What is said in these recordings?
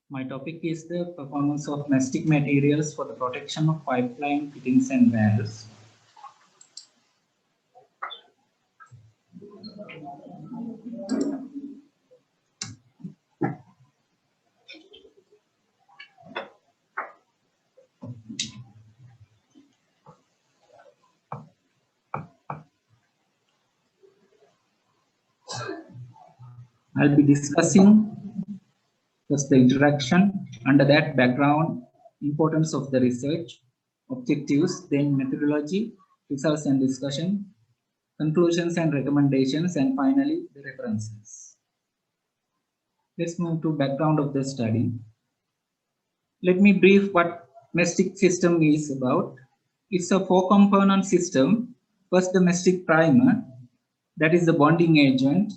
My topic is the performance of mastic materials for the protection of pipeline fittings and valves. I'll be discussing first the introduction, under that background, importance of the research, objectives, then methodology, results and discussion, conclusions and recommendations, and finally the references. Let's move to background of the study. Let me brief what mastic system is about. It's a 4-component system. First, the mastic primer, that is the bonding agent,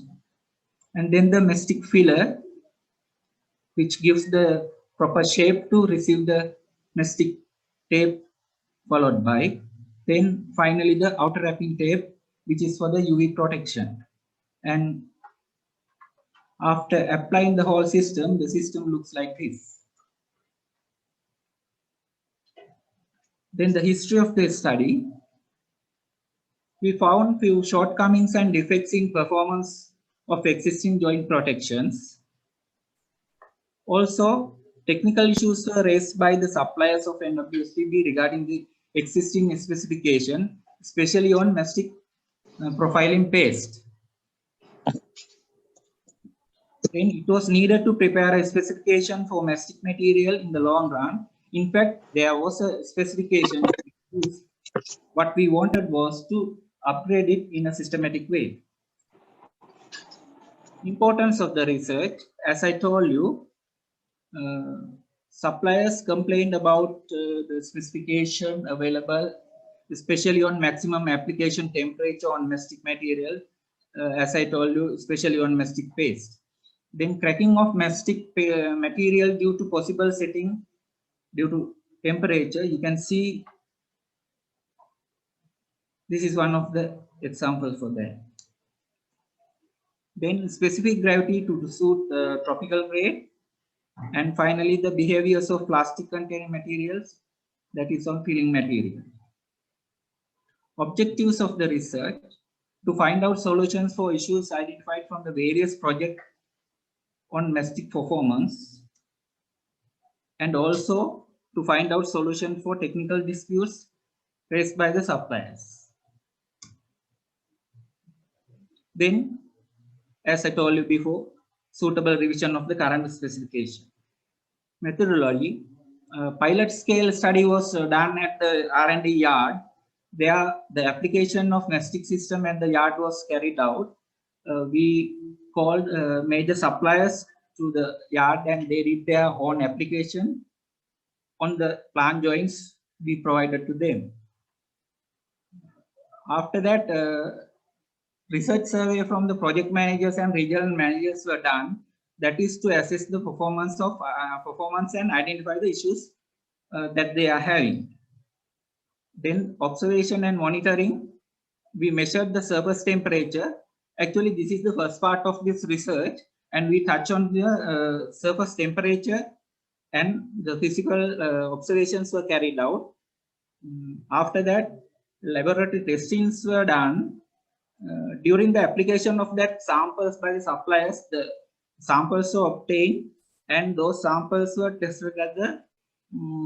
and then the mastic filler, which gives the proper shape to receive the mastic tape, followed by then finally the outer wrapping tape, which is for the UV protection. And after applying the whole system, the system looks like this. Then the history of the study. We found few shortcomings and defects in performance of existing joint protections. Also, technical issues were raised by the suppliers of NWSPB regarding the existing specification, especially on mastic profiling paste. Then it was needed to prepare a specification for mastic material in the long run. In fact, there was a specification. What we wanted was to upgrade it in a systematic way. Importance of the research, as I told you, suppliers complained about the specification available, especially on maximum application temperature on mastic material, as I told you, especially on mastic paste. Then cracking of mastic material due to possible setting due to temperature. You can see this is one of the examples for that. Then specific gravity to suit tropical grade. And finally, the behaviors of plastic containing materials, that is on filling material. Objectives of the research: to find out solutions for issues identified from the various projects on mastic performance, and also to find out solution for technical disputes raised by the suppliers. Then, as I told you before, suitable revision of the current specification. Methodology. Pilot scale study was done at the R&D yard. There, the application of mastic system at the yard was carried out. We called major suppliers to the yard and they did their own application on the plant joints we provided to them. After that, research survey from the project managers and regional managers were done. That is to assess the performance and identify the issues that they are having. Then observation and monitoring. We measured the surface temperature. Actually, this is the first part of this research, and we touch on the surface temperature and the physical observations were carried out. After that, laboratory testings were done. During the application of that samples by the suppliers, the samples were obtained and those samples were tested at the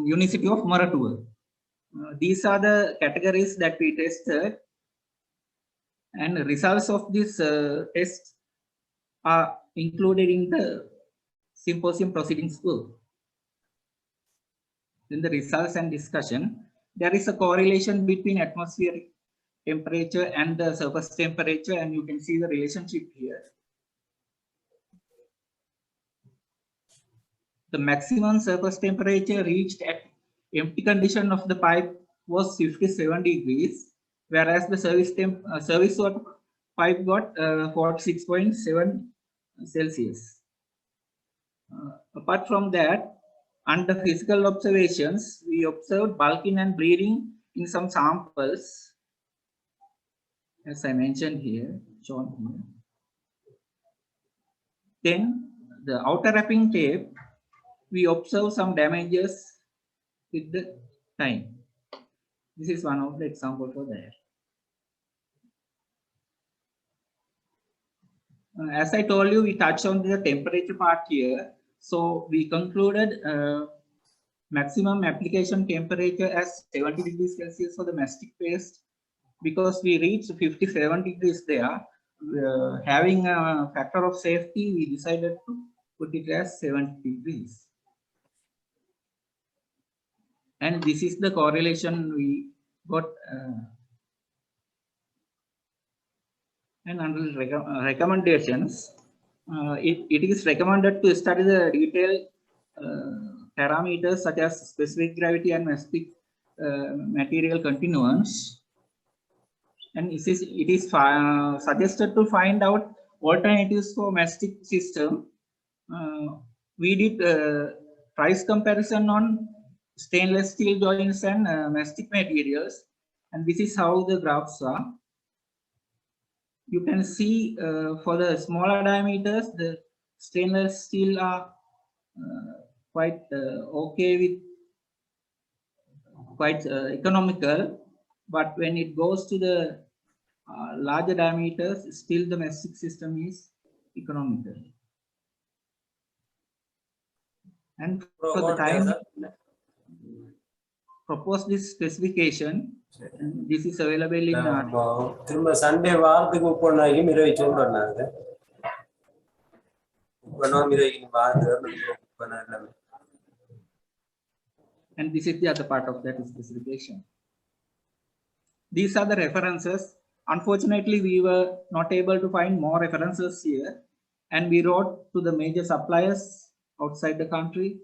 University of Matara. These are the categories that we tested, and the results of this test are included in the symposium proceedings book. In the results and discussion, there is a correlation between atmospheric temperature and the surface temperature, and you can see the relationship here. The maximum surface temperature reached at empty condition of the pipe was 57 degrees, whereas the service water pipe got 46.7 Celsius. Apart from that, under physical observations, we observed bulking and bleeding in some samples, as I mentioned here, shown here. Then the outer wrapping tape, we observe some damages with the time. This is one of the example for that. As I told you, we touched on the temperature part here. So we concluded maximum application temperature as 70 degrees Celsius for the mastic paste, because we reached 57 degrees there. Having a factor of safety, we decided to put it as 70 degrees. And this is the correlation we got. And under recommendations, it is recommended to study the detailed parameters such as specific gravity and mastic material continuance. And it is suggested to find out alternatives for mastic system. We did price comparison on stainless steel joints and mastic materials, and this is how the graphs are. You can see for the smaller diameters, the stainless steel are quite okay with quite economical, but when it goes to the larger diameters, still the mastic system is economical. And for the time, propose this specification. And this is available in Sunday and this is the other part of that specification. These are the references. Unfortunately, we were not able to find more references here, and we wrote to the major suppliers outside the country,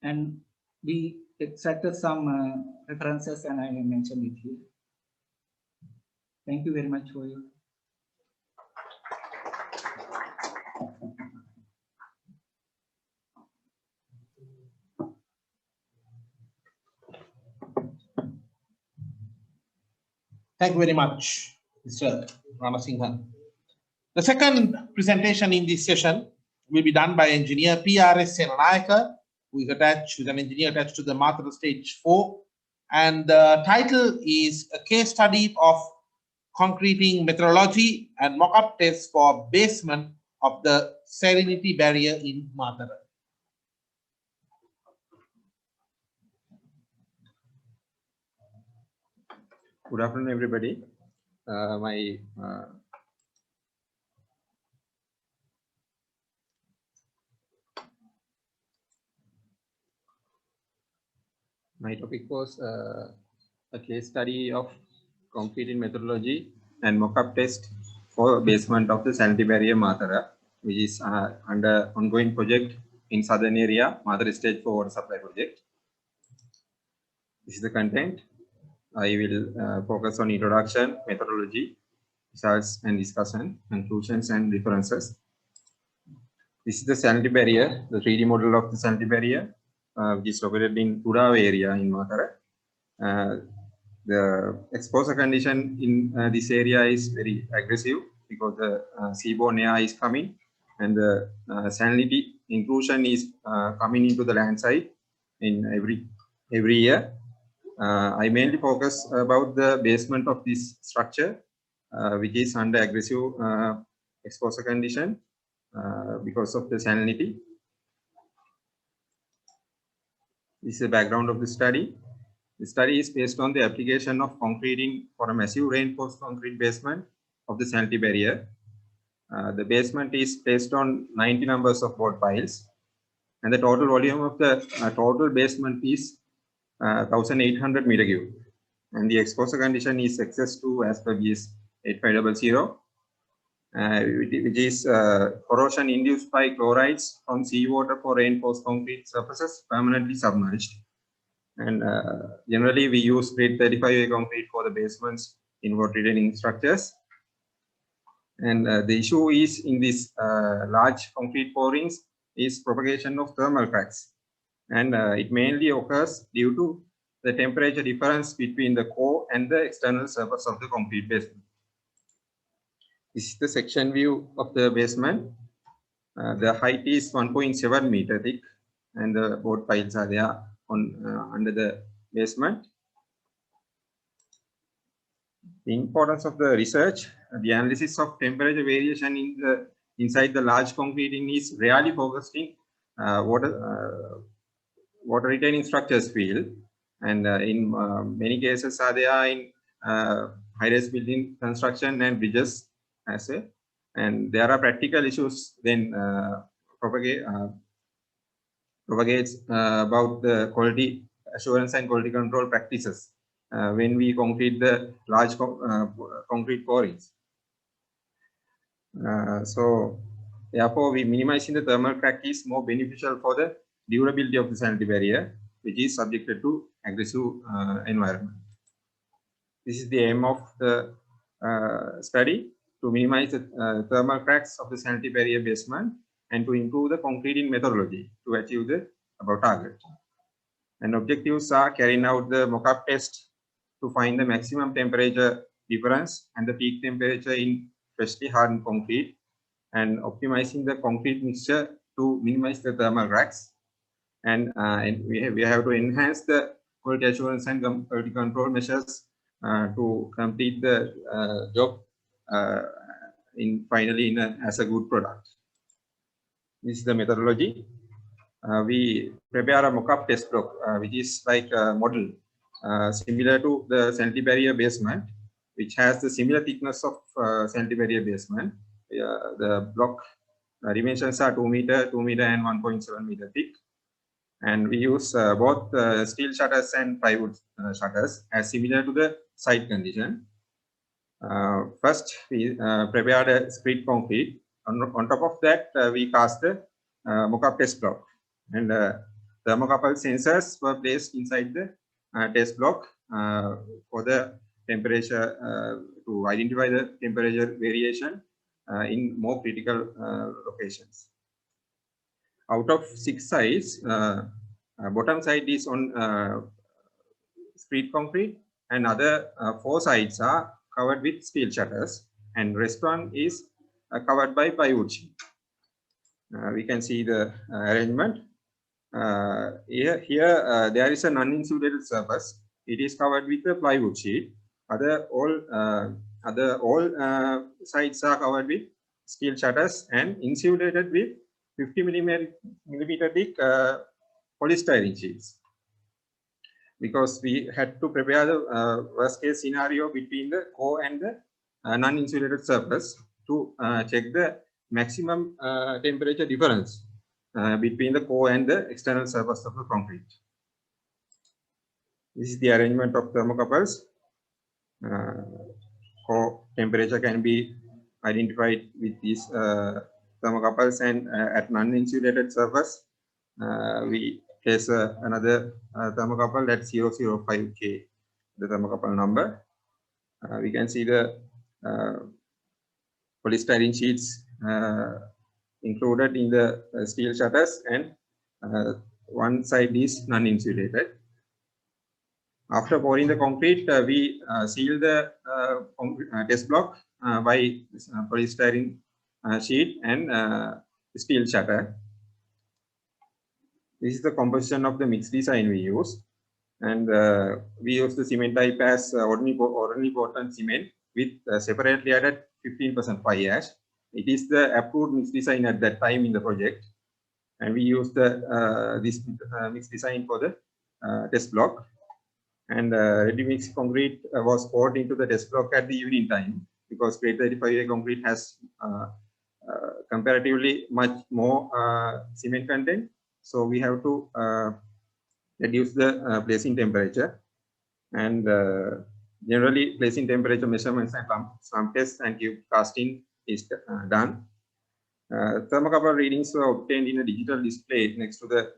and we extracted some references, and I mentioned it here. Thank you very much for your. Thank you very much, Mr. Ramasinghan. The second presentation in this session will be done by engineer PRS Senanayaka, who is an engineer attached to the Matara Stage 4. And the title is a case study of concreting methodology and mock-up tests for basement of the Salinity barrier in Matara. Good afternoon, everybody. My topic was a case study of concreting methodology and mock-up test for basement of the Salinity barrier Matara, which is under ongoing project in southern area, Matara Stage 4 water supply project. This is the content. I will focus on introduction, methodology, results and discussion, conclusions and references. This is the Salinity barrier, the 3D model of the Salinity barrier, which is located in Urava area in Matara. The exposure condition in this area is very aggressive because the seaborne air is coming and the salinity inclusion is coming into the land side in every year. I mainly focus about the basement of this structure, which is under aggressive exposure condition because of the salinity. This is the background of the study. The study is based on the application of concreting for a massive reinforced concrete basement of the Salinity barrier. The basement is placed on 90 numbers of board piles, and the total volume of the total basement is 1,800 meter cube, and the exposure condition is access to as per GIS 8500, which is corrosion induced by chlorides from seawater for reinforced concrete surfaces permanently submerged. And generally we use grade 35A concrete for the basements in water retaining structures. And the issue is in these large concrete pourings is propagation of thermal cracks. And it mainly occurs due to the temperature difference between the core and the external surface of the concrete basement. This is the section view of the basement. The height is 1.7 meter thick and the board piles are there on under the basement. The importance of the research, the analysis of temperature variation inside the large concreting is rarely focused in water retaining structures field, and in many cases are there in high-rise building construction and bridges as a, and there are practical issues then propagates about the quality assurance and quality control practices when we concrete the large concrete quarries. So therefore, we minimizing the thermal crack is more beneficial for the durability of the sanitary barrier, which is subjected to aggressive environment. This is the aim of the study, to minimize the thermal cracks of the sanitary barrier basement and to improve the concreting methodology to achieve the above target. And objectives are carrying out the mock-up test to find the maximum temperature difference and the peak temperature in freshly hardened concrete, and optimizing the concrete mixture to minimize the thermal cracks. And we have to enhance the quality assurance and quality control measures to complete the job finally as a good product. This is the methodology. We prepare a mock-up test block, which is like a model similar to the sanitary barrier basement, which has the similar thickness of sanitary barrier basement. The block dimensions are 2 meter, 2 meter, and 1.7 meter thick. And we use both steel shutters and plywood shutters as similar to the site condition. First, we prepared a screed concrete. On top of that, we cast the mock-up test block, and thermocouple sensors were placed inside the test block for the temperature to identify the temperature variation in more critical locations. Out of 6 sides, bottom side is on screed concrete, and other 4 sides are covered with steel shutters, and rest one is covered by plywood sheet. We can see the arrangement. Here there is a non-insulated surface. It is covered with a plywood sheet. All sides are covered with steel shutters and insulated with 50 millimeter thick polystyrene sheets, because we had to prepare the worst case scenario between the core and the non-insulated surface to check the maximum temperature difference between the core and the external surface of the concrete. This is the arrangement of thermocouples. Core temperature can be identified with these thermocouples, and at non-insulated surface we place another thermocouple that's 005K, the thermocouple number. We can see the polystyrene sheets included in the steel shutters, and one side is non-insulated. After pouring the concrete, we seal the test block by polystyrene sheet and steel shutter. This is the composition of the mixed design we use, and we use the cement type as ordinary Portland cement with separately added 15% fly ash. It is the approved mixed design at that time in the project, and we use this mixed design for the test block. And ready mixed concrete was poured into the test block at the evening time, because grade 35A concrete has comparatively much more cement content, so we have to reduce the placing temperature. And generally placing temperature measurements and slump tests and tube casting is done. Thermocouple readings were obtained in a digital display next to the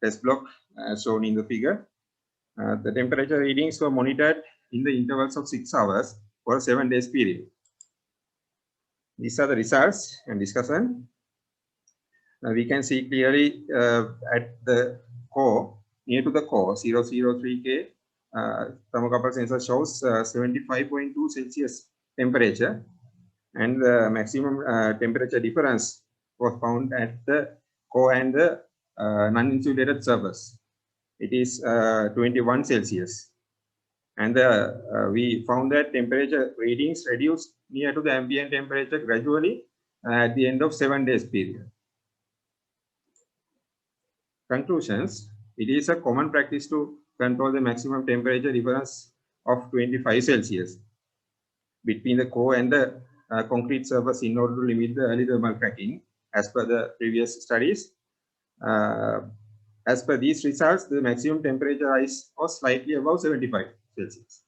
test block as shown in the figure. The temperature readings were monitored in the intervals of 6 hours for a 7 days period. These are the results and discussion. We can see clearly at the core, near to the core, 003K, thermocouple sensor shows 75.2 Celsius temperature, and the maximum temperature difference was found at the core and the non-insulated surface. It is 21 Celsius. And we found that temperature readings reduced near to the ambient temperature gradually at the end of 7 days period. Conclusions: it is a common practice to control the maximum temperature difference of 25 Celsius between the core and the concrete surface in order to limit the early thermal cracking. As per the previous studies, as per these results, the maximum temperature rise was slightly above 75 Celsius.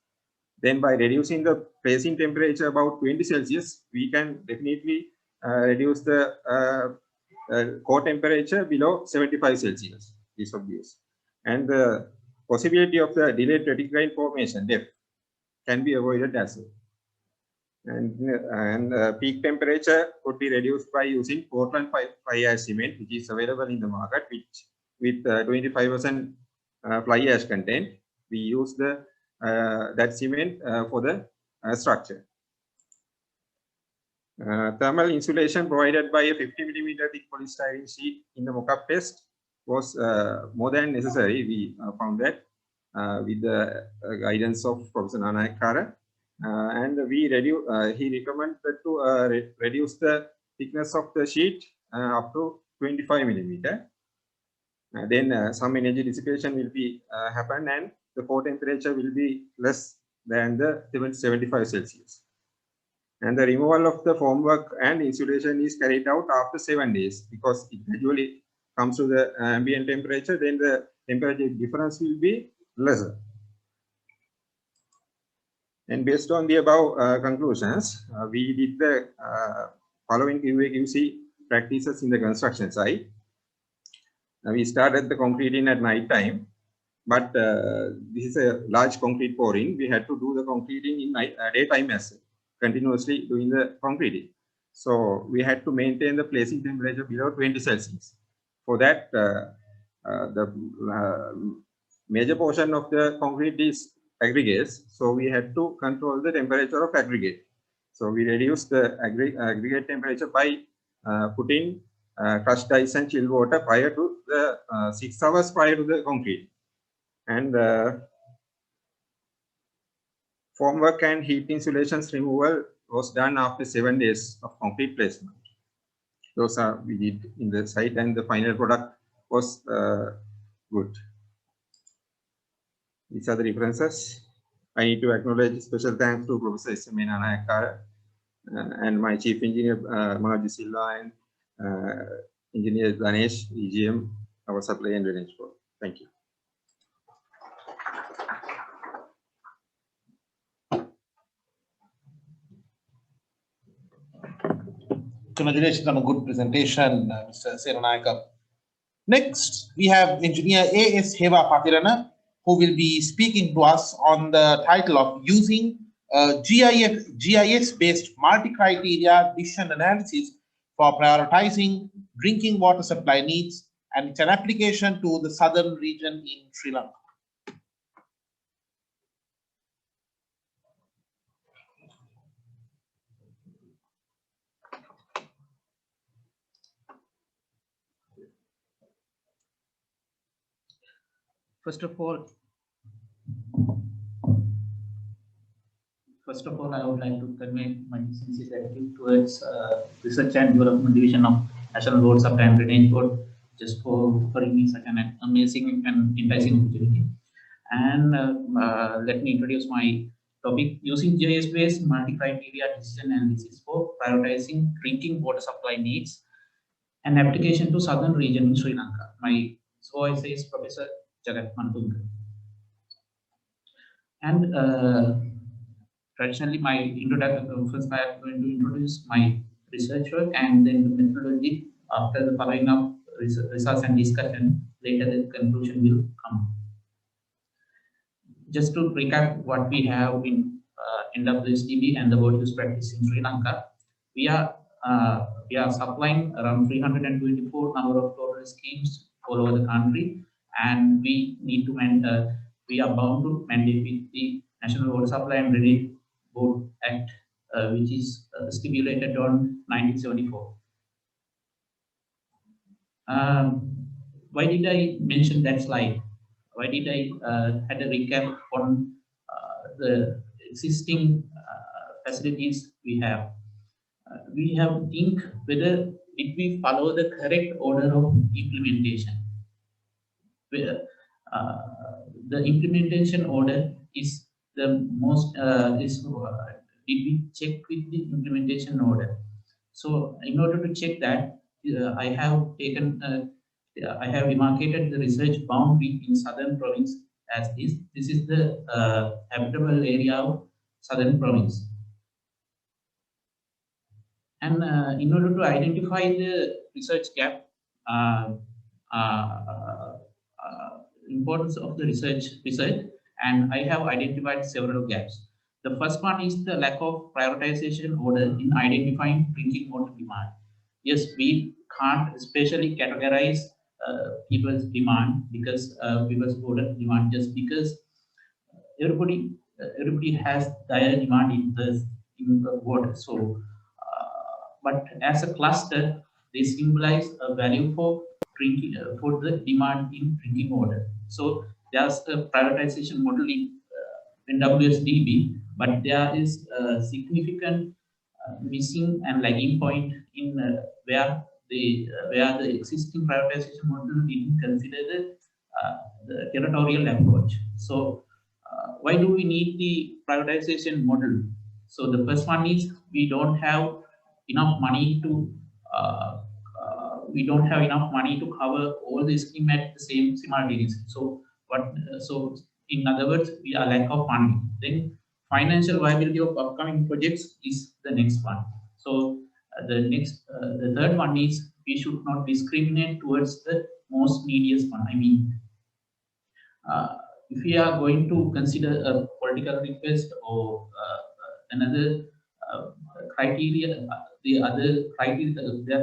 Then by reducing the placing temperature about 20 Celsius, we can definitely reduce the core temperature below 75 Celsius. Is obvious. And the possibility of the delayed reticular formation depth can be avoided as well. And peak temperature could be reduced by using Portland fly ash cement, which is available in the market, which with 25% fly ash content. We use the that cement for the structure. Thermal insulation provided by a 50 mm thick polystyrene sheet in the mock-up test was more than necessary. We found that with the guidance of Professor Nanayakara. And we he recommended to reduce the thickness of the sheet up to 25 mm. Then some energy dissipation will be happen, and the core temperature will be less than the 75 Celsius. And the removal of the formwork and insulation is carried out after 7 days, because it gradually comes to the ambient temperature. Then the temperature difference will be lesser. And based on the above conclusions, we did the following QA/QC practices in the construction site. We started the concreting at night time, but this is a large concrete pouring. We had to do the concreting in daytime as well, continuously doing the concreting. So we had to maintain the placing temperature below 20 Celsius. For that, the major portion of the concrete is aggregates, so we had to control the temperature of aggregate. So we reduced the aggregate temperature by putting crushed ice and chilled water prior to the 6 hours prior to the concrete. And formwork and heat insulations removal was done after 7 days of concrete placement. Those are we did in the site, and the final product was good. These are the references. I need to acknowledge special thanks to Professor S.M. Nanayakara and my chief engineer Manoj Silva and engineer Ganesh, EGM, our supply and drainage board. Thank you. Congratulations on a good presentation, Mr. Seranayaka. Next, we have engineer A.S. Heva Patirana, who will be speaking to us on the title of using GIS-based multi-criteria decision analysis for prioritizing drinking water supply needs, and it's an application to the southern region in Sri Lanka. First of all, I would like to convey my sincere gratitude towards Research and Development Division of National Road Supply and Drainage Board, just for offering me such an amazing and enticing opportunity. And let me introduce my topic: using GIS-based multi-criteria decision analysis for prioritizing drinking water supply needs, an application to southern region in Sri Lanka. My voice is Professor Jagat Mantunga. And traditionally, my introduction, first I am going to introduce my research work and then the methodology. After the following up results and discussion, later the conclusion will come. Just to recap what we have in NWSDB and the water use practice in Sri Lanka, we are supplying around 324 number of total schemes all over the country, and we need to we are bound to mandate with the National Water Supply and Drainage Board Act, which is stipulated on 1974. why did I mention that slide? Why did I had a recap on the existing facilities we have? We have to think whether did we follow the correct order of implementation. Where, the implementation order is the most did we check with the implementation order? So in order to check that, I have taken I have demarcated the research boundary in southern province as this. This is the habitable area of southern province. And in order to identify the research gap, importance of the research, and I have identified several gaps. The first one is the lack of prioritization order in identifying drinking water demand. Yes, we can't especially categorize people's demand because people's water demand just because everybody has dire demand in the water. So, but as a cluster, they symbolize a value for drinking for the demand in drinking water. So there's a privatization model in WSDB, but there is a significant missing and lagging point in where the existing privatization model didn't consider the territorial approach. So why do we need the privatization model? So the first one is we don't have enough money to cover all the scheme at the same simultaneously. So so in other words, we are lack of funding. Then financial viability of upcoming projects is the next one. So the third one is we should not discriminate towards the most neediest one. I mean, if we are going to consider a political request or another criteria, the other criteria,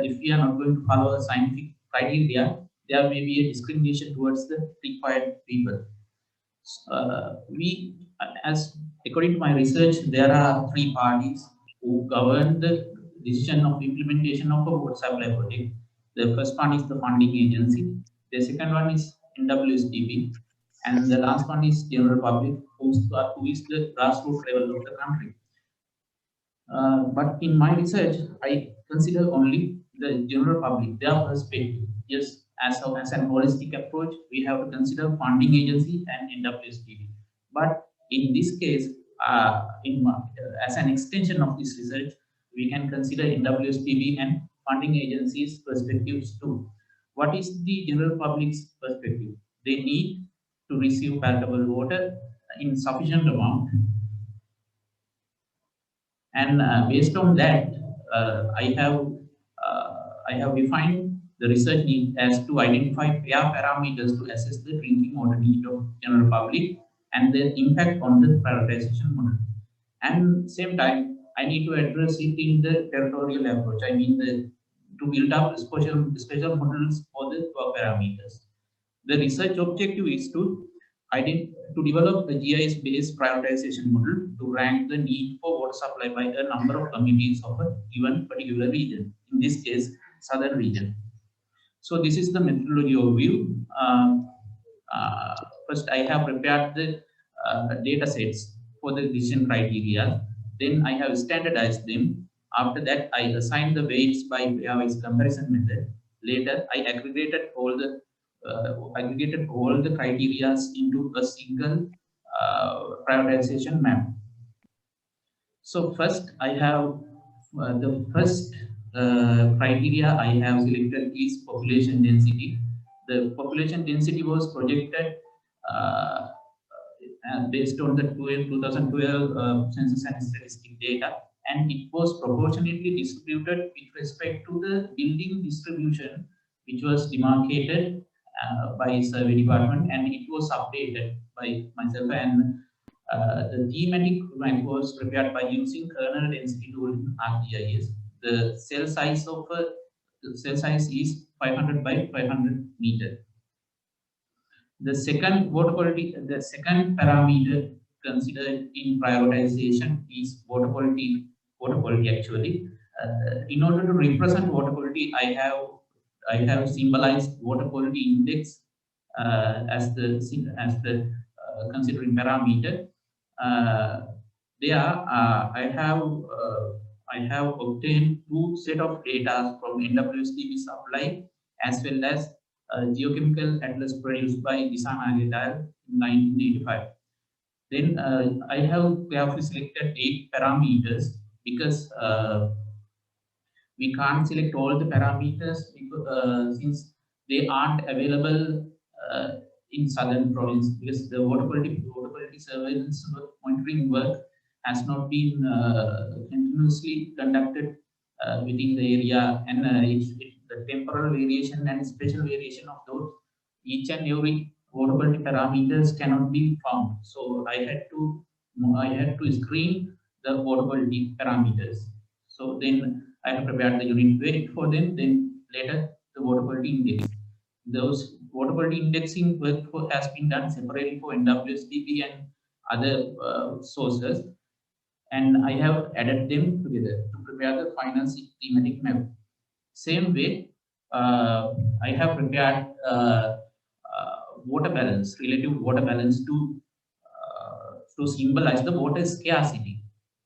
if we are not going to follow a scientific criteria, there may be a discrimination towards the required people. According to my research, there are 3 parties who govern the decision of implementation of a water supply project. The first one is the funding agency. The second one is NWSDB. And the last one is general public, who is the grassroots level of the country. But in my research, I consider only the general public, their perspective. Yes, as an holistic approach, we have to consider funding agency and NWSDB. But in this case, as an extension of this research, we can consider NWSDB and funding agencies' perspectives too. What is the general public's perspective? They need to receive palatable water in sufficient amount. And based on that, I have defined the research need as to identify fair parameters to assess the drinking water need of general public and their impact on the prioritization model. And same time, I need to address it in the territorial approach. I mean, to build up special models for the parameters. The research objective is to develop a GIS-based prioritization model to rank the need for water supply by a number of communities of a given particular region. In this case, southern region. So this is the methodology overview. First, I have prepared the data sets for the decision criteria. Then I have standardized them. After that, I assigned the weights by pairwise comparison method. Later, I aggregated all the criteria into a single prioritization map. So first, I have the first criteria I have selected is population density. The population density was projected based on the 2012 census and statistic data, and it was proportionately distributed with respect to the building distribution, which was demarcated by survey department, and it was updated by myself. And the thematic rank was prepared by using kernel density tool in ArcGIS. The cell size is 500 by 500 meter. The second parameter considered in prioritization is water quality actually. In order to represent water quality, I have I have symbolized water quality index as the considering parameter. I have obtained two set of data from NWSDB supply as well as geochemical atlas produced by Disana et al. In 1985. Then I have carefully selected 8 parameters because we can't select all the parameters since they aren't available in southern province, because the water quality surveillance monitoring work has not been continuously conducted within the area, and the temporal variation and spatial variation of those each and every water quality parameters cannot be found. So I had to screen the water quality parameters. So then I have prepared the unit weight for them, then later the water quality index. Those water quality indexing work has been done separately for NWSDB and other sources, and I have added them together to prepare the final thematic map. Same way, I have prepared water balance, relative water balance to symbolize the water scarcity.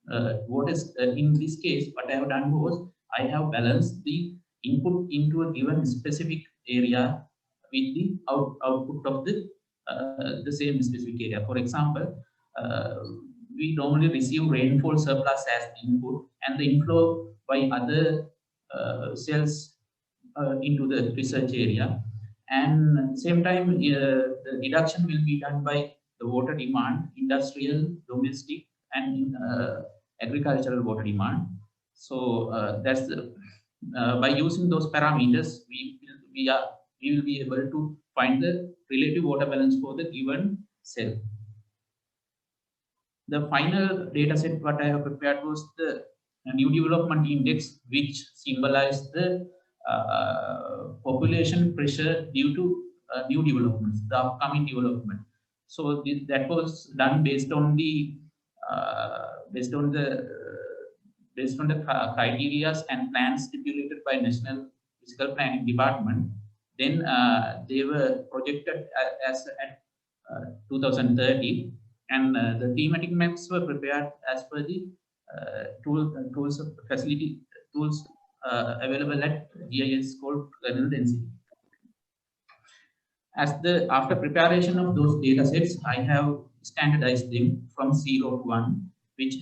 In this case, what I have done was I have balanced the input into a given specific area with the output of the same specific area. For example, we normally receive rainfall surplus as input, and the inflow by other cells into the research area, and at the same time the deduction will be done by the water demand, industrial, domestic, and agricultural water demand. So that's the by using those parameters, we will be able to find the relative water balance for the given cell. The final data set what I have prepared was the new development index, which symbolized the population pressure due to new developments, the upcoming development. So that was done based on the criteria and plans stipulated by National Physical Planning Department. Then they were projected as at 2030, and the thematic maps were prepared as per the tools available at GIS called kernel density. After preparation of those data sets, I have standardized them from 0 to 1, which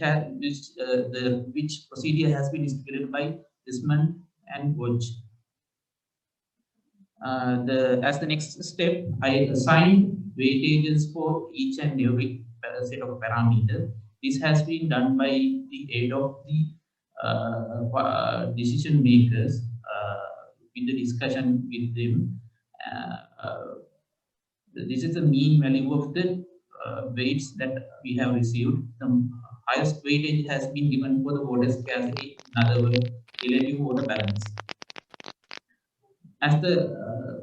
procedure has been instituted by Desmond and Wodge. As the next step, I assigned weightages for each and every set of parameters. This has been done by the aid of the decision makers with the discussion with them. This is the mean value of the weights that we have received. The highest weightage has been given for the water scarcity, in other words, relative water balance. As the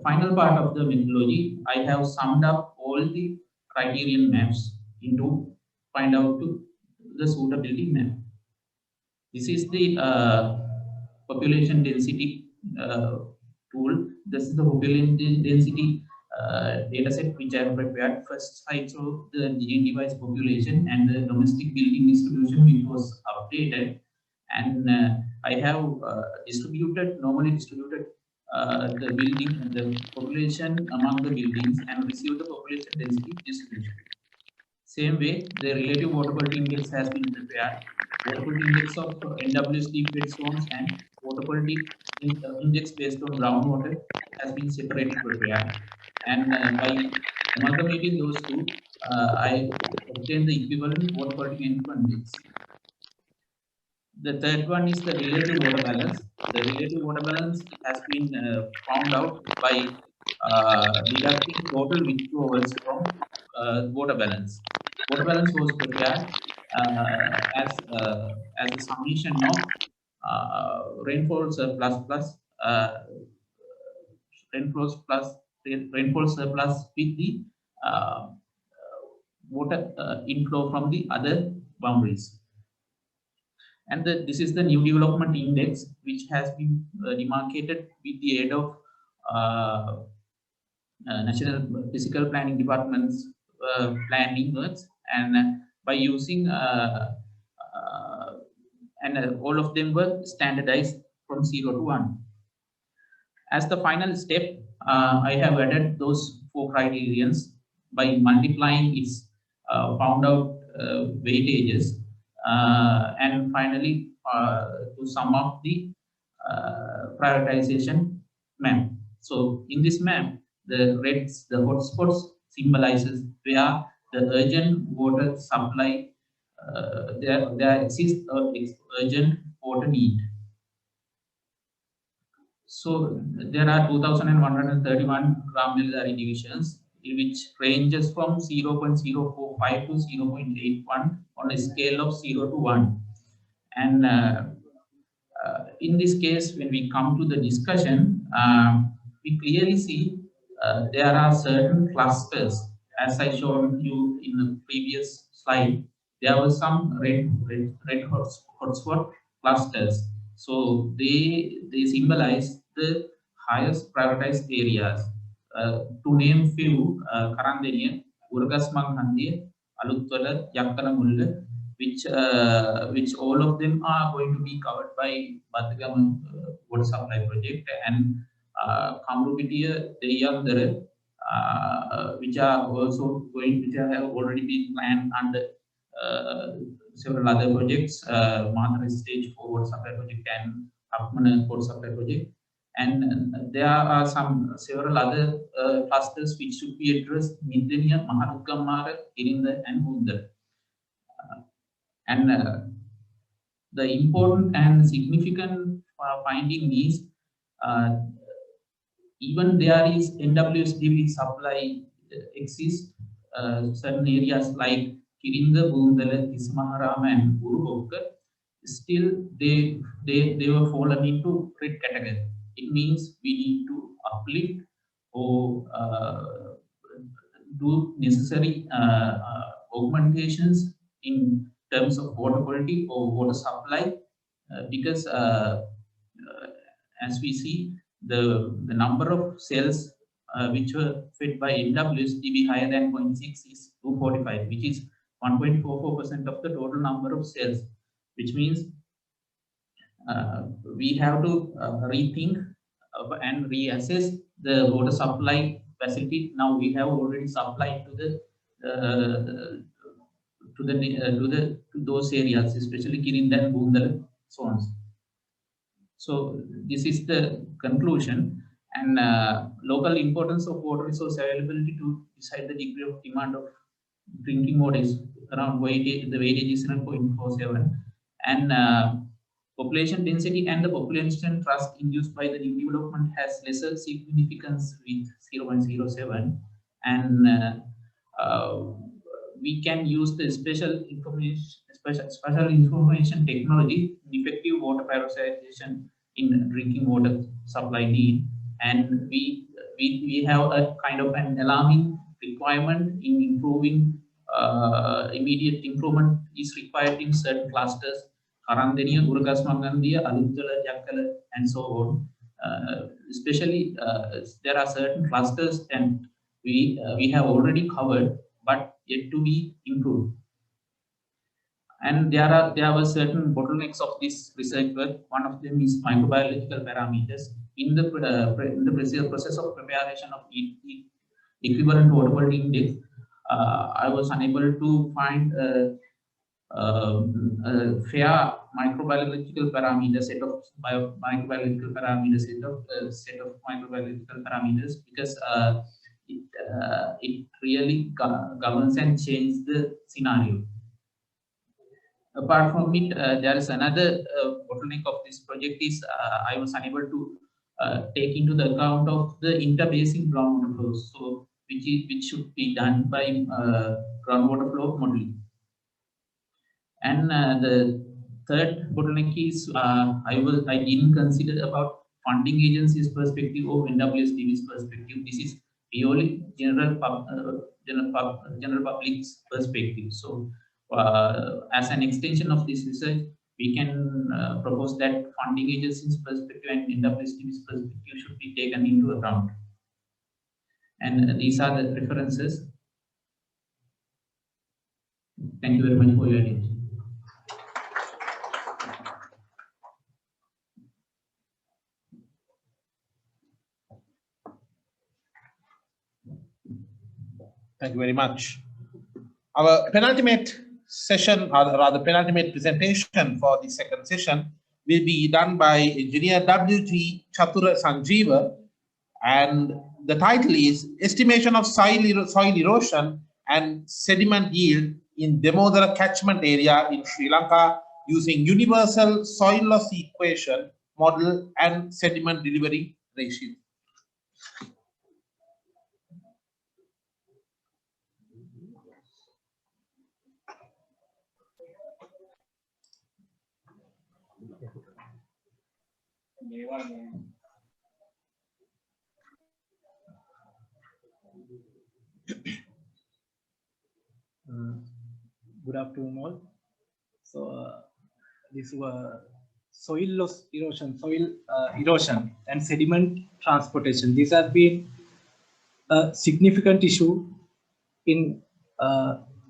final part of the methodology, I have summed up all the criterion maps into find out to the suitability map. This is the population density tool. This is the population density data set which I have prepared. First, I saw the device population and the domestic building distribution, which was updated, and I have normally distributed the population among the buildings and received the population density distribution. Same way, the relative water quality index has been prepared. Water quality index of NWSD bed zones and water quality index based on groundwater has been separately prepared. And by amalgamating those two, I obtained the equivalent water quality index. The third one is the relative water balance. The relative water balance has been found out by deducting total withdrawals from water balance. Water balance was prepared as a summation of rainfall surplus plus rainfall surplus with the water inflow from the other boundaries. And this is the new development index, which has been demarcated with the aid of National Physical Planning Department's planning works, and by using all of them were standardized from 0 to 1. As the final step, I have added those 4 criterions by multiplying its found out weightages, and finally to sum up the prioritization map. So in this map, the reds, the hotspots, symbolizes where the urgent water supply, there exists urgent water need. So there are 2,131 gram milliliter divisions, which ranges from 0.045 to 0.81 on a scale of 0 to 1. And in this case, when we come to the discussion, we clearly see there are certain clusters. As I showed you in the previous slide, there were some red hotspot clusters. So they symbolize the highest prioritized areas. To name few, Karandeniya, Urgasmanghandiya, Aluttwala, Yakkalamulla, which all of them are going to be covered by Bathagam water supply project, and Kamrupitiya, Deyamdara, which are also going, which have already been planned under several other projects, Matara stage 4 water supply project and Akmana water supply project. And there are several other clusters which should be addressed: Midaniya, Maharukamara, Irinda, and Bundar. And the important and significant finding is even there is NWSDB supply exists, certain areas like Kirinda, Bundala, Kismaharama, and Urubokka, still they were fallen into red category. It means we need to uplift or do necessary augmentations in terms of water quality or water supply, because as we see, the number of cells which were fed by NWSDB higher than 0.6 is 245, which is 1.44% of the total number of cells, which means we have to rethink and reassess the water supply facility. Now we have already supplied to those areas, especially Kirinda and Bundala zones. So this is the conclusion. And local importance of water resource availability to decide the degree of demand of drinking water is around weightage. The weightage is 0.47, and population density and the population trust induced by the new development has lesser significance with 0.07, and we can use the special information technology in effective water prioritization in drinking water supply need, and we have a kind of an alarming requirement in improving. Immediate improvement is required in certain clusters: Karandeniya, Urugasmangandiya, Aluttala, Yakkala, and so on. Especially there are certain clusters and we have already covered, but yet to be improved. And there were certain bottlenecks of this research work. One of them is microbiological parameters. In the process of preparation of equivalent water quality index, I was unable to find fair microbiological parameter set of microbiological parameter set of microbiological parameters, because it really governs and changes the scenario. Apart from it, there is another bottleneck of this project is I was unable to take into the account of the interbasin groundwater flows, so which should be done by groundwater flow modeling. And the third bottleneck is I didn't consider about funding agencies' perspective or NWSDB's perspective. This is purely general public's perspective. So as an extension of this research, we can propose that funding agencies' perspective and NWST's perspective should be taken into account. And these are the references. Thank you very much for your attention. Thank you very much. Our penultimate session, or rather penultimate presentation for the second session, will be done by Engineer W.G. Chatura Sanjeeva, and the title is Estimation of Soil Erosion and Sediment Yield in Demodara Catchment Area in Sri Lanka using Universal Soil Loss Equation Model and Sediment Delivery Ratio. Good afternoon all. So this soil loss erosion, erosion and sediment transportation. These have been a significant issue in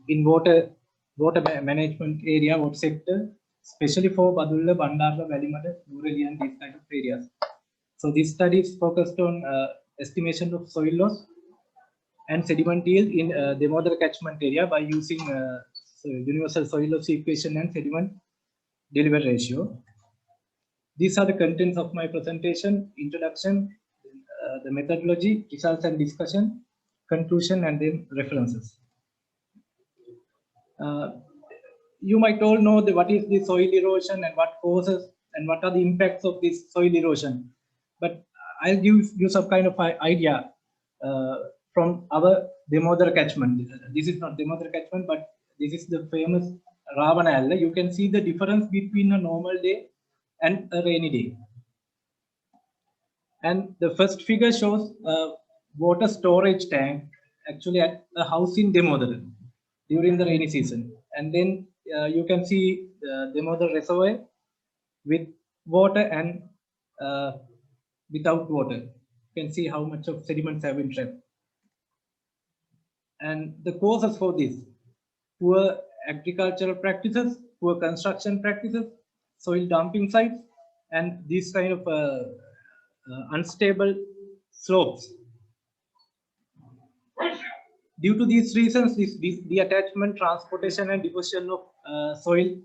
water management area, water sector, especially for Badulla, Bandarla, Valimada, Nureli and these kind of areas. So this study is focused on estimation of soil loss and sediment yield in Demodara catchment area by using universal soil loss equation and sediment delivery ratio. These are the contents of my presentation: introduction, the methodology, results and discussion, conclusion, and then references. You might all know what is the soil erosion and what causes and what are the impacts of this soil erosion. But I'll give you some kind of idea from our Demodara catchment. This is not Demodara catchment, but this is the famous Ravana. You can see the difference between a normal day and a rainy day. And the first figure shows a water storage tank actually at a house in Demodara during the rainy season. And then you can see the Demodara reservoir with water and without water. You can see how much of sediments have been trapped. And the causes for this: poor agricultural practices, poor construction practices, soil dumping sites, and these kind of unstable slopes. Due to these reasons, the attachment, transportation, and deposition of soil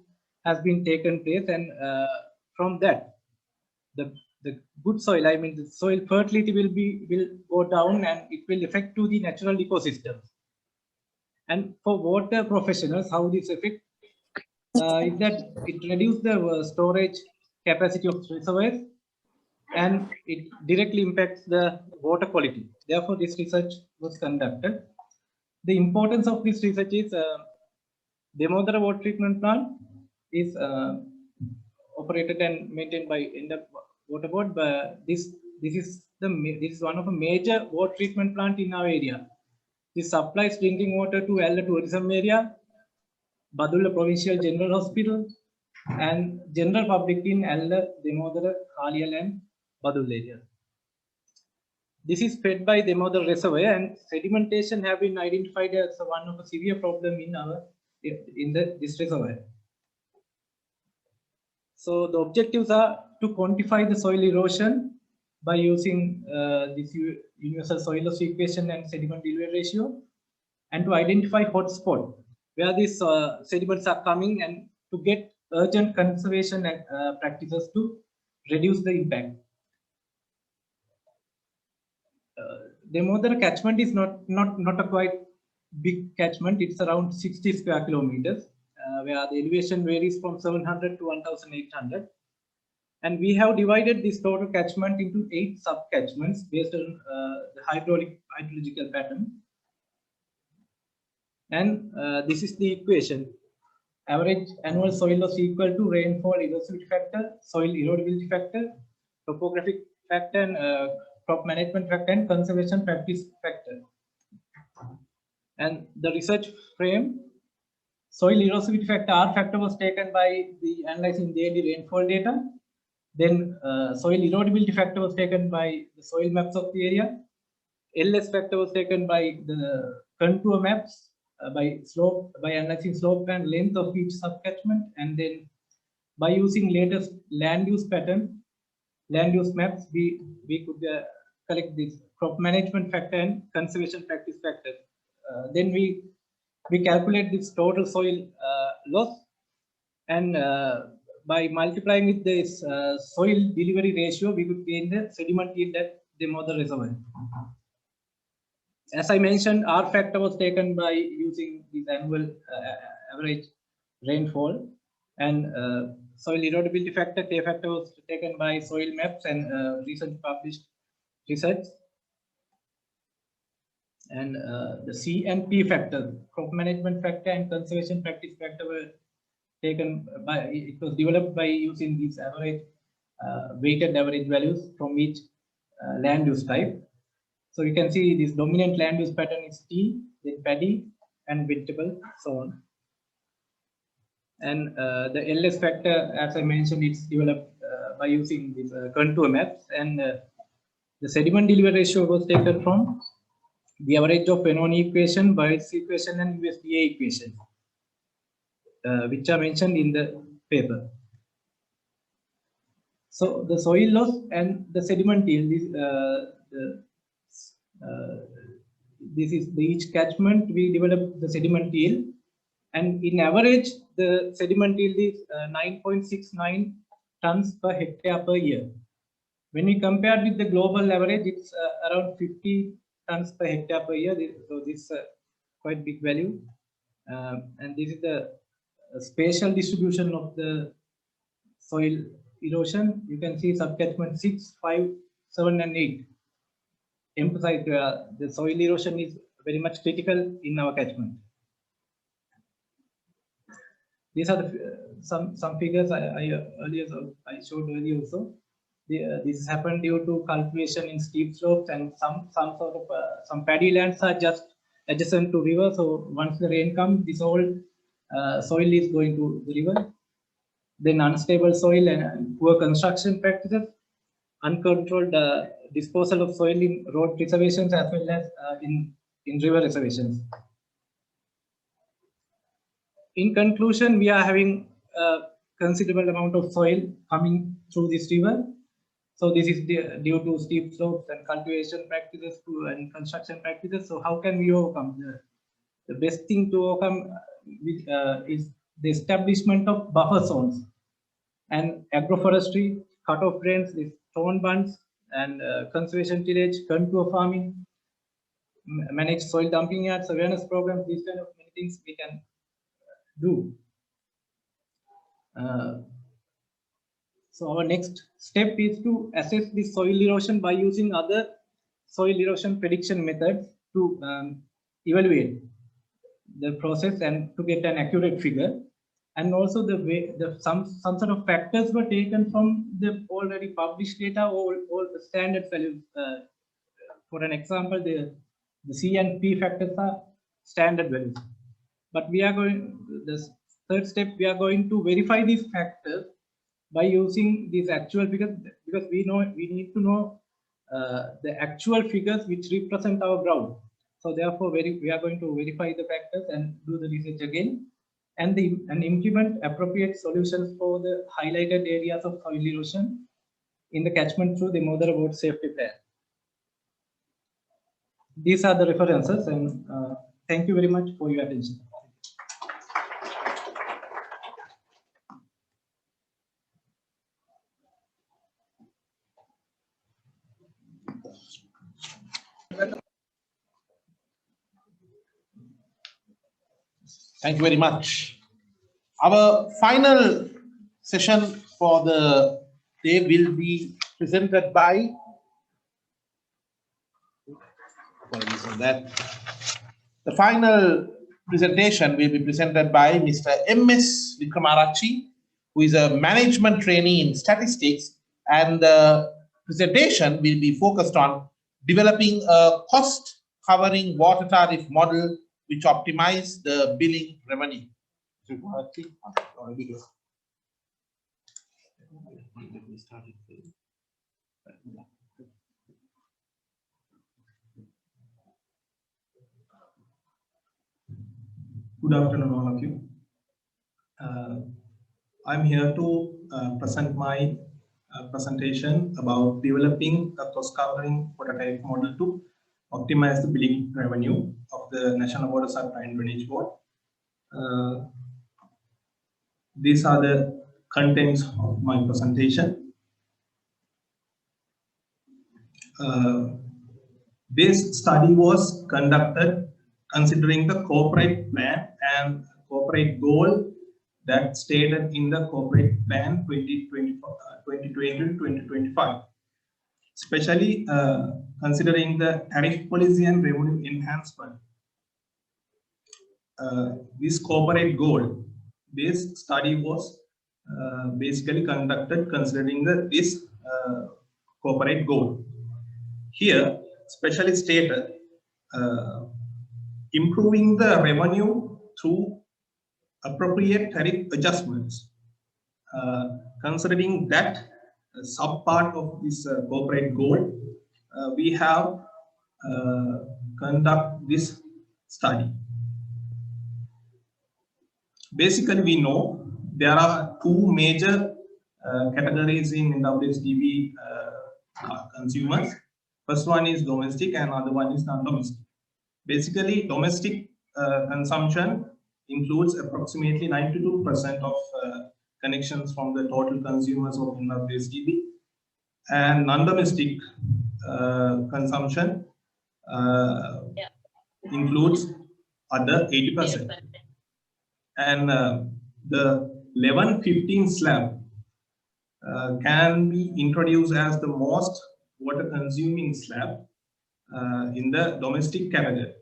has been taken place, and from that, the good soil, I mean the soil fertility will go down, and it will affect to the natural ecosystems. And for water professionals, how this affect is that it reduces the storage capacity of reservoirs, and it directly impacts the water quality. Therefore, this research was conducted. The importance of this research is Demodara water treatment plant is operated and maintained by Water Board. But this is one of a major water treatment plant in our area. This supplies drinking water to Alla tourism area, Badulla Provincial General Hospital, and general public in Alla, Demodara, Kaliyal, and Badulla area. This is fed by Demodara reservoir, and sedimentation have been identified as one of a severe problem in this reservoir. So the objectives are to quantify the soil erosion by using this universal soil loss equation and sediment delivery ratio, and to identify hotspot where these sediments are coming, and to get urgent conservation practices to reduce the impact. Demodara catchment is not a quite big catchment. It's around 60 square kilometers, where the elevation varies from 700 to 1,800. And we have divided this total catchment into 8 sub-catchments based on the hydrological pattern. And this is the equation. Average annual soil loss equal to rainfall erosivity factor, soil erodibility factor, topographic factor, and crop management factor, and conservation practice factor. And the research frame soil erosivity factor R factor was taken by the analyzing daily rainfall data. Then soil erodibility factor was taken by the soil maps of the area. LS factor was taken by the contour maps by analyzing slope and length of each subcatchment, and then by using latest land use maps, we could collect this crop management factor and conservation practice factor. Then we calculate this total soil loss, and by multiplying with this soil delivery ratio, we could gain the sediment yield at Demodara reservoir. As I mentioned, R factor was taken by using this annual average rainfall, and soil erodibility factor, K factor, was taken by soil maps and recently published research. And the C and P factor, crop management factor and conservation practice factor, were taken by, it was developed by using these average weighted average values from each land use type. So you can see this dominant land use pattern is T, then paddy and vegetable, so on. And the LS factor, as I mentioned, it's developed by using these contour maps, and the sediment delivery ratio was taken from the average of Benoni equation, Biot's equation, and USDA equation, which are mentioned in the paper. So the soil loss and the sediment yield is this is the each catchment we develop the sediment yield, and in average the sediment yield is 9.69 tons per hectare per year. When we compare with the global average, it's around 50 tons per hectare per year. So this is quite big value, and this is the spatial distribution of the soil erosion. You can see subcatchment 6, 5, 7, and 8. Emphasize the soil erosion is very much critical in our catchment. These are the, some figures I showed earlier also. This happened due to cultivation in steep slopes, and some sort of some paddy lands are just adjacent to river. So once the rain comes, this whole soil is going to the river. Then unstable soil and poor construction practices, uncontrolled disposal of soil in road reservations as well as in river reservations. In conclusion, we are having a considerable amount of soil coming through this river. So this is due to steep slopes and cultivation practices and construction practices. So how can we overcome? The best thing to overcome is the establishment of buffer zones and agroforestry, cut-off drains, stone bunds, and conservation tillage, contour farming, manage soil dumping yards, awareness programs. These kind of many things we can do. So our next step is to assess the soil erosion by using other soil erosion prediction methods to evaluate the process and to get an accurate figure. And also the way some sort of factors were taken from the already published data or the standard values. For an example, the C and P factors are standard values. But we are going, the third step, we are going to verify these factors by using these actual figures, because we need to know the actual figures which represent our ground. So therefore, we are going to verify the factors and do the research again, and implement appropriate solutions for the highlighted areas of soil erosion in the catchment through the Demodara board safety plan. These are the references, and thank you very much for your attention. Thank you very much. Our final session for the day will be presented by, the final presentation will be presented by Mr. M.S. Vikramarachi, who is a management trainee in statistics, and the presentation will be focused on developing a cost covering water tariff model which optimize the billing revenue. already here. Let me start it. Good afternoon, all of you. I'm here to present my presentation about developing a cost-covering photovoltaic model to optimize the billing revenue of the National Water Supply and Drainage Board. These are the contents of my presentation. This study was conducted considering the corporate plan and corporate goal that stated in the corporate plan 2020-2025, especially considering the tariff policy and revenue enhancement. This corporate goal, this study was basically conducted considering this corporate goal. Here, specially stated, improving the revenue through appropriate tariff adjustments. Considering that sub-part of this corporate goal, we have conduct this study. Basically, we know there are two major categories in WSDB consumers. First one is domestic and other one is non-domestic. Basically, domestic consumption includes approximately 92% of connections from the total consumers of WSDB, and non-domestic consumption includes other 80%. And the 1115 slab can be introduced as the most water consuming slab in the domestic category.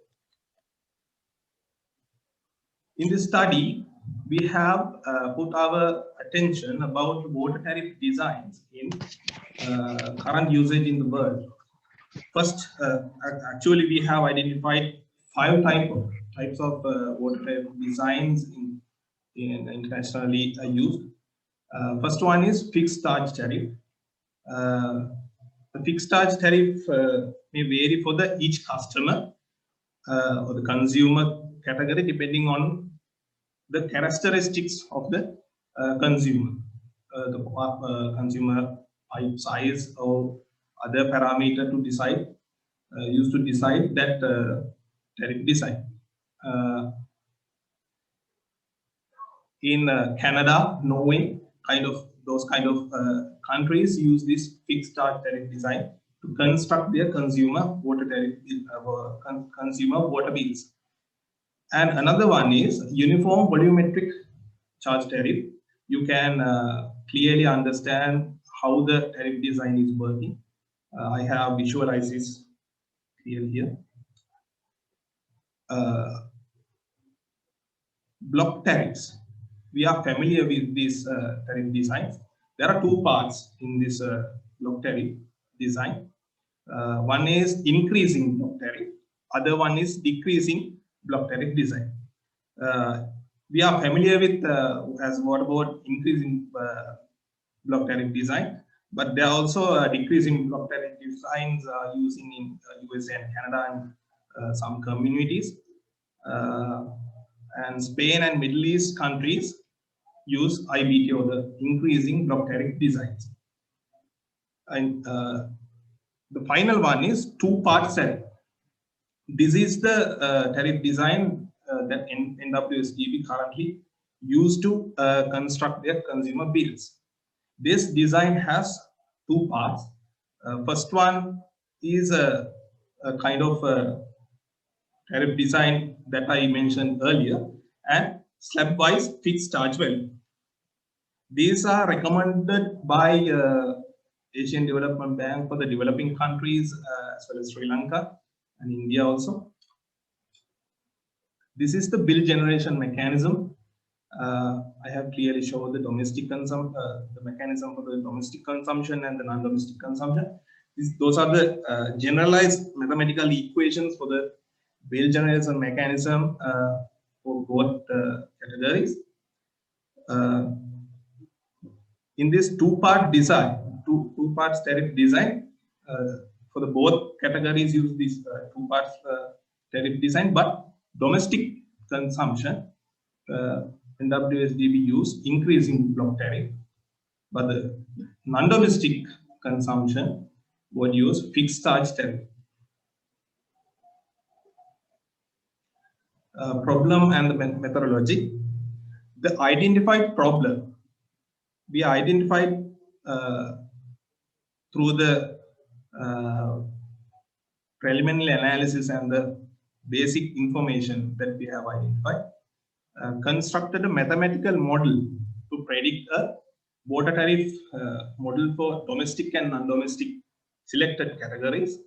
In this study, we have put our attention about water tariff designs in current usage in the world. First, actually, we have identified 5 types of water tariff designs in internationally used. First one is fixed charge tariff. The fixed charge tariff may vary for each customer or the consumer category depending on the characteristics of the consumer, the consumer pipe size or other parameter to decide, used to decide that tariff design. In Canada, Norway, those kind of countries use this fixed charge tariff design to construct their consumer water tariff, consumer water bills. And another one is uniform volumetric charge tariff. You can clearly understand how the tariff design is working. I have visualized this clearly here. Block tariffs. We are familiar with these tariff designs. There are 2 parts in this block tariff design. One is increasing block tariff. Other one is decreasing block tariff design. We are familiar with as what about increasing block tariff design, but there are also decreasing block tariff designs using in USA and Canada and some communities. And Spain and Middle East countries use IBT or the increasing block tariff designs. And the final one is 2-part tariff. This is the tariff design that NWSDB currently used to construct their consumer bills. This design has 2 parts. First one is a kind of tariff design that I mentioned earlier, and slab-wise fixed charge value. These are recommended by Asian Development Bank for the developing countries as well as Sri Lanka and India also. This is the bill generation mechanism. I have clearly shown the domestic the mechanism for the domestic consumption and the non-domestic consumption. Those are the generalized mathematical equations for the bill generation mechanism for both categories. in this two-part design, two parts tariff design, for the both categories use this two parts tariff design, but domestic consumption, NWSDB use increasing block tariff, but the non-domestic consumption would use fixed charge tariff. Problem and the methodology. The identified problem we identified through the preliminary analysis and the basic information that we have identified, constructed a mathematical model to predict a water tariff model for domestic and non-domestic selected categories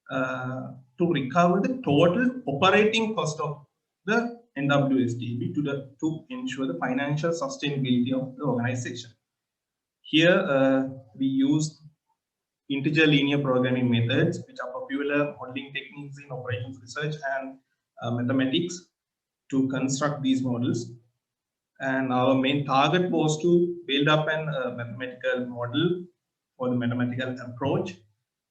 to recover the total operating cost of the NWSDB to ensure the financial sustainability of the organization. Here we used integer linear programming methods, which are popular modeling techniques in operations research and mathematics, to construct these models. And our main target was to build up an mathematical model for the mathematical approach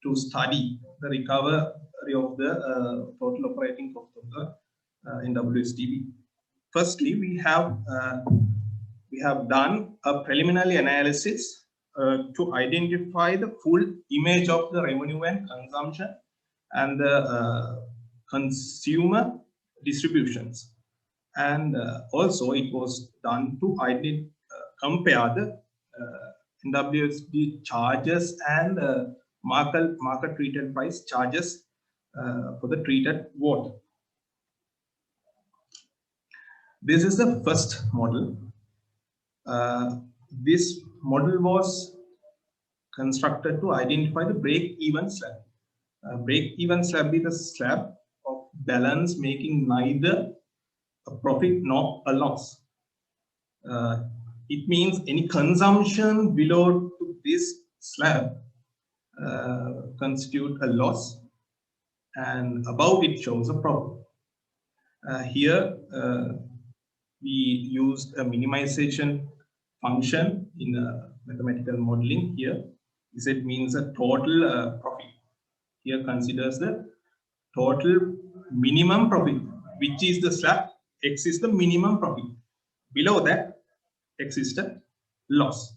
to study the recovery of the total operating cost of the NWSDB. Firstly, we have done a preliminary analysis to identify the full image of the revenue and consumption and the consumer distributions. And also it was done to compare the NWSD charges and market treated price charges for the treated water. This is the first model. This model was constructed to identify the break-even slab. Break-even slab is a slab of balance making neither a profit nor a loss. It means any consumption below this slab constitute a loss, and above it shows a profit. Here we used a minimization function in mathematical modeling. Here Z means a total profit. Here considers the total minimum profit, which is the slab. X is the minimum profit. Below that, X is the loss.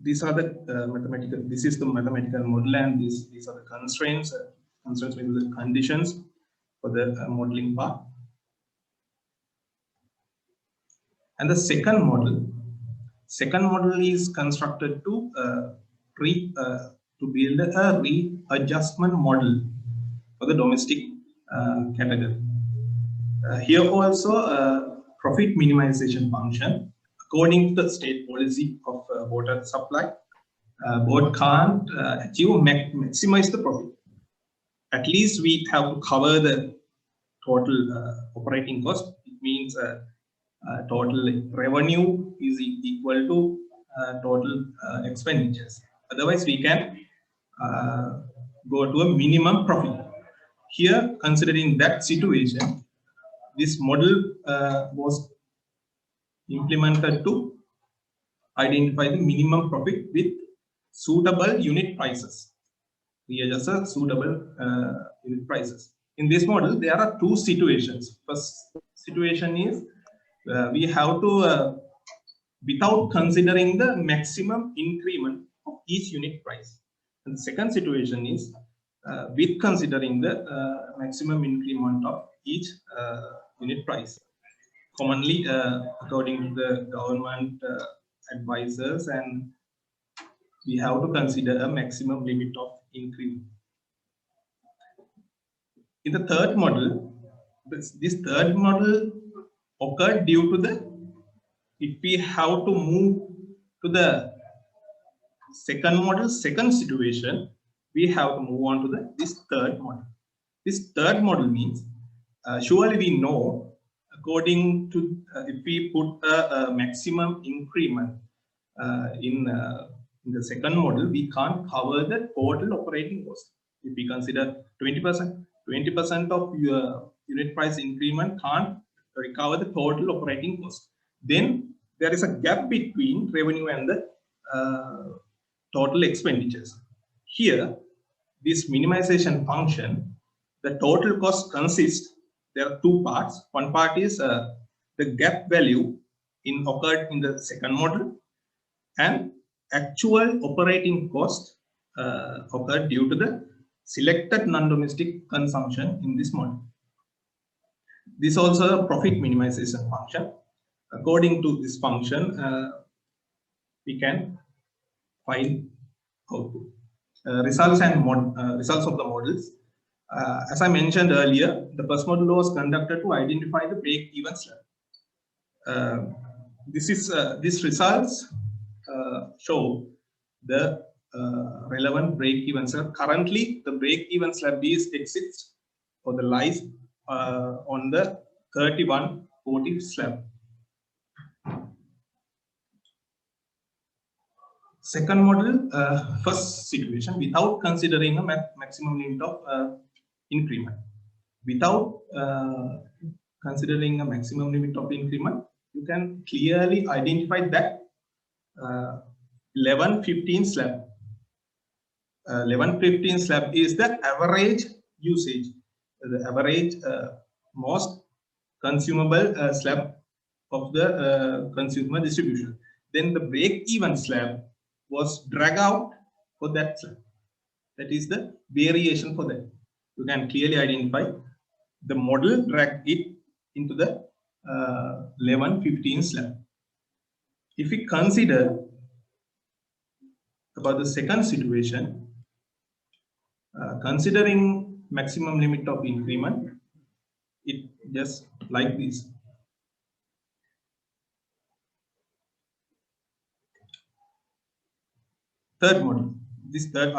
These are the mathematical. This is the mathematical model, and these are the constraints. Constraints means the conditions for the modeling part. And the second model is constructed to build a readjustment model for the domestic category. Here also a profit minimization function. According to the state policy of water supply, board can't achieve maximize the profit. At least we have to cover the total operating cost. It means total revenue is equal to total expenditures. Otherwise, we can go to a minimum profit. Here, considering that situation, this model was implemented to identify the minimum profit with suitable unit prices. We adjust a suitable unit prices. In this model, there are two situations. First situation is we have to, without considering the maximum increment of each unit price. And the second situation is with considering the maximum increment of each unit price. Commonly, according to the government advisors, and we have to consider a maximum limit of increment. In the third model, this third model occurred due to if we have to move to the second situation, we have to move on to this third model. This third model means surely we know, according to if we put a maximum increment in the second model, we can't cover the total operating cost. If we consider 20% of your unit price increment can't recover the total operating cost. Then there is a gap between revenue and the total expenditures. Here, this minimization function, the total cost consists, there are two parts. One part is the gap value occurred in the second model, and actual operating cost occurred due to the selected non-domestic consumption in this model. This is also a profit minimization function. According to this function, we can find output. Results of the models. As I mentioned earlier, the first model was conducted to identify the break-even slab. These results show the relevant break-even slab. Currently, the break-even slab exists or the lies on the 3140 slab. Second model, first situation, without considering a maximum limit of increment. Without considering a maximum limit of increment, you can clearly identify that 1115 slab. 1115 slab is the average usage, the average most consumable slab of the consumer distribution. Then the break-even slab was dragged out for that slab. That is the variation for that. You can clearly identify the model dragged it into the 1115 slab. If we consider about the second situation, considering maximum limit of increment, it just like this. Third model. This third,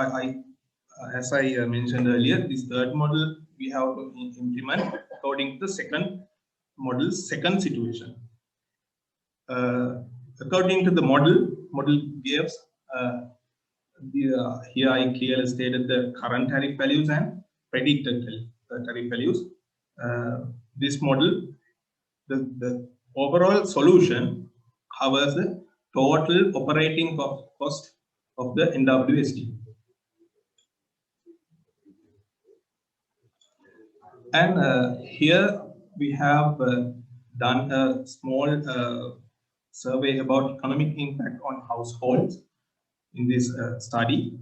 as I mentioned earlier, this third model we have to implement according to the second model's second situation. According to the model gives here I clearly stated the current tariff values and predicted tariff values. This model, the overall solution covers the total operating cost of the NWSD. And here we have done a small survey about economic impact on households in this study.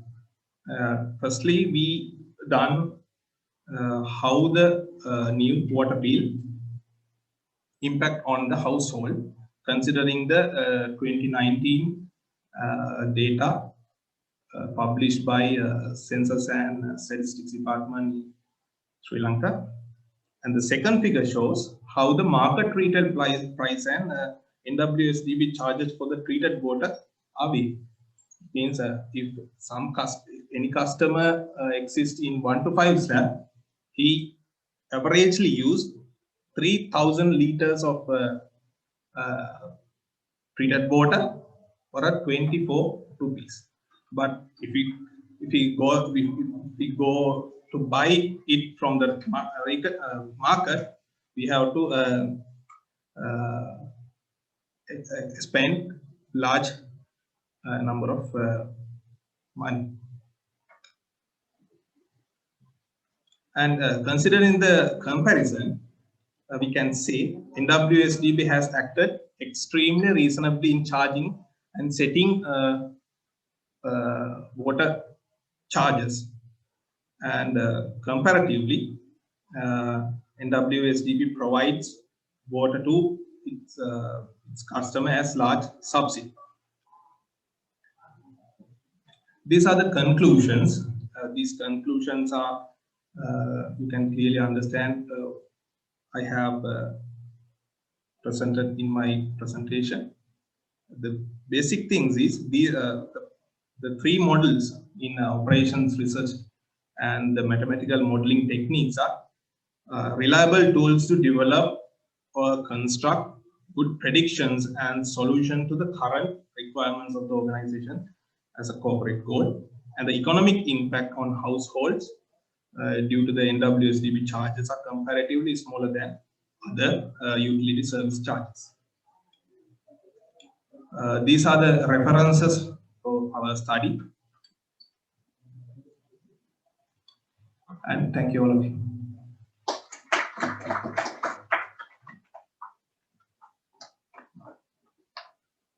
Firstly, we done how the new water bill impact on the household, considering the 2019 data published by Census and Statistics Department in Sri Lanka. And the second figure shows how the market retail price and NWSDB charges for the treated water are varying. Means if any customer exists in 1 to 5 slab, he averagely used 3,000 liters of treated water for a 24 rupees. But if we go to buy it from the market, we have to spend large number of money. And considering the comparison, we can say NWSDB has acted extremely reasonably in charging and setting water charges. And comparatively, NWSDB provides water to its customer as large subsidy. These are the conclusions. These conclusions are, you can clearly understand, I have presented in my presentation. The basic things is the three models in operations research and the mathematical modeling techniques are reliable tools to develop or construct good predictions and solution to the current requirements of the organization as a corporate goal. And the economic impact on households due to the NWSDB charges are comparatively smaller than other utility service charges. These are the references for our study. And thank you all of you.